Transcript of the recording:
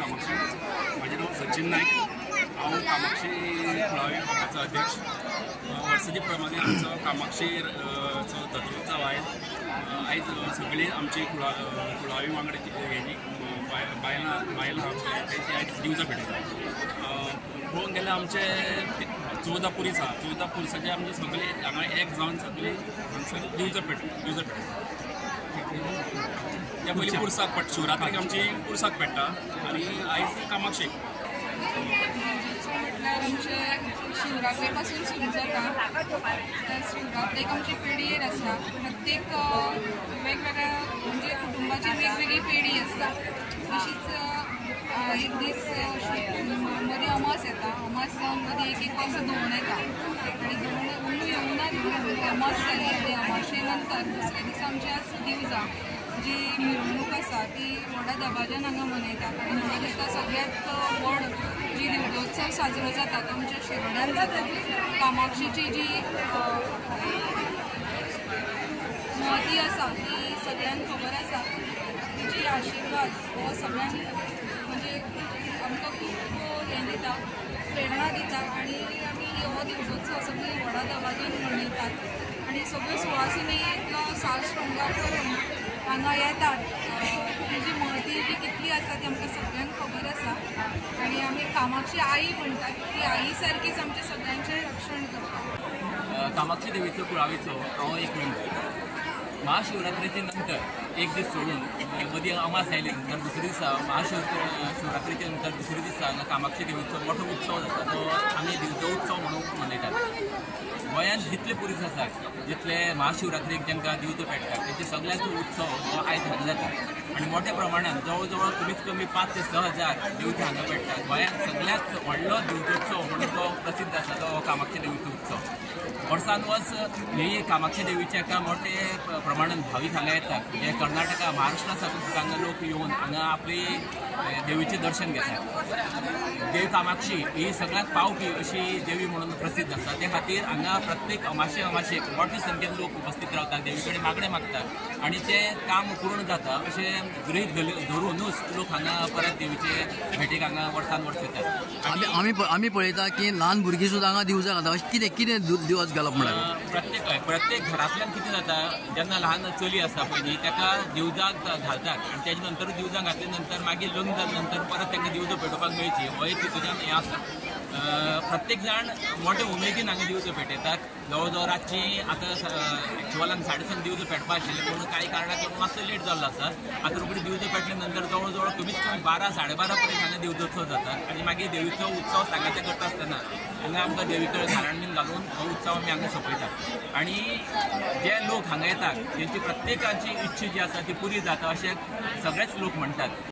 कामाक्षी। माझे नाव सचिन नाईक, हांव कामाक्षी कुळावी पक्षाचो अध्यक्ष। वर्साची प्रमाणे आमचो कामाक्षी दत्तोत्सव आयज आयज सगळी आमची कुळावी वांगडी हेजी बायलां तेंची आयज दिवजां पेटयतात। पळोवंक गेल्यार आमचे 14 पुरीस आहा, 14 पुरसाचे आमचे सगळे हांगा एक जावन सगळे हांगसर दिवजां पेटयतात। त्या पयलीं पुरसाक शिवरात्रीक आमची पुरसाक पेट्टा आनी आयज कामाक्षीक आमचे शिवरात्रे पासून सुरू जाता। शिवरात्रेक आमची पेडयेर आसता, प्रत्येक वेगवेगळ्या म्हणजे कुटुंबाची वेगवेगळी पेढी आसता। तशीच एक दीस मदीं अमास येता, अमास जावन मदीं एक वर्स धुवन येता आनी धुवन येवना अमास जाली आनी अमाशे नंतर दुसऱ्या दिसा आमची आज दिवजां जी मिरवणूक आसा ती व्हडा दबाज्यान हांगा मनयतात आनी म्हाका दिसता सगळ्यांत व्हड जी दिवजोत्सव साजरो जाता तो आमच्या शिरोड्यान जाता। कामाक्षीची जी महती आसा ती सगळ्यांक खबर आसा, तिची आशिर्वाद हो सगळ्यांक म्हणजे आमकां खूब हें दिता, प्रेरणा दिता आनी आमी हो दिवजोत्सव सगळीं व्हडा दबाज्यान मनयतात आनी सगळ्यो सुवासिनींतलो साज शृंगार करून हांगा येतात। तिची महती जी कितली आसा ती आमकां सगळ्यांक खबर आसा आनी आमी कामाक्षी आई म्हणटात, ती आई सारकीच आमच्या सगळ्यांचें रक्षण करता। कामाक्षी देवीचो कुळावीचो हांव एक मेंबर। महाशिवरात्रेचे नंतर एक दीस सोडून मदीं अमास आयले नंतर दुसरे दिसा महाशिवरात्रेचे नंतर दुसरे दिसा कामाक्षी देवीचो मोठो उत्सव जाता, तो आमी दिवजोत्सव म्हणून मनयतात। गोंयांत जितले पुरीस आसात, जितले महाशिवरात्रेक जांकां दिवजो पेटतात तेंचे सगळ्यांचो उत्सव हो आयज हांगा जाता आनी मोठ्या प्रमाणात जवळ जवळ कमीत कमी 5 ते 6 हजार दिवजां हांगा पेटतात। गोंयांत सगळ्यात व्हडलो दिवजोत्सव म्हणून तो प्रसिद्ध आसा तो कामाक्षी देवीचो उत्सव। वर्सान वर्स ही कामाक्षी देवीचे एका मोठे प्रमाणात भावीक हांगा येतात, जे कर्नाटका महाराष्ट्रा साकून हांगा लोक येवन हांगा आपली देवीचे दर्शन घेतात। देव कामाक्षी ही सगळ्यात पावकी अशी देवी म्हणून प्रसिद्ध आसा, त्या खातीर हांगा प्रत्येक अमाशेक मोठ्या संख्येन लोक उपस्थित रावतात, देवी कडेन मागणें मागतात आनी तें काम पूर्ण जाता अशें गृहीत धरूनच लोक हांगा परत देवीचे भेटेक हांगा वर्सान वर्स येतात। आमी पळयता की ल्हान भुरगीं सुद्दां हांगा दिवजां घालता, अशें कितें दिवज घालप म्हळ्यार प्रत्येक घरांतल्यान कितें जाता, जेन्ना ल्हान चली आसा पयली ताका दिवजाक घालतात आनी तेजे नंतर दिवजां घातले नंतर मागीर लग्न जाले नंतर परत तांकां दिवजो पेटोवपाक मेळची, हो एक तितूंतल्यान हें आसा। प्रत्येक जाण मोठे उमेदीन हांगा दिवजो पेटयतात। जवळ जवळ रातची आतां एक्चुअलान 7:30 दिवजो पेटपा आशिल्ले पूण कांय कारणाक लागून मातसो लेट जाल्लो आसा। आतां रोखडी दिवजो पेटले नंतर जवळ जवळ कमीत कमी 12 साडे 12 पर्यंत हांगा दिवजोत्सव जाता आनी मागीर देवीचो उत्सव सांगाते करता आसतना हांगा आमकां देवी कडेन धारण बीन घालून हो उत्सव आमी हांगा सोंपयतात आनी जे लोक हांगा येतात तेंची प्रत्येकाची इच्छा जी आसा ती पुरी जाता अशें सगळेच लोक म्हणटात।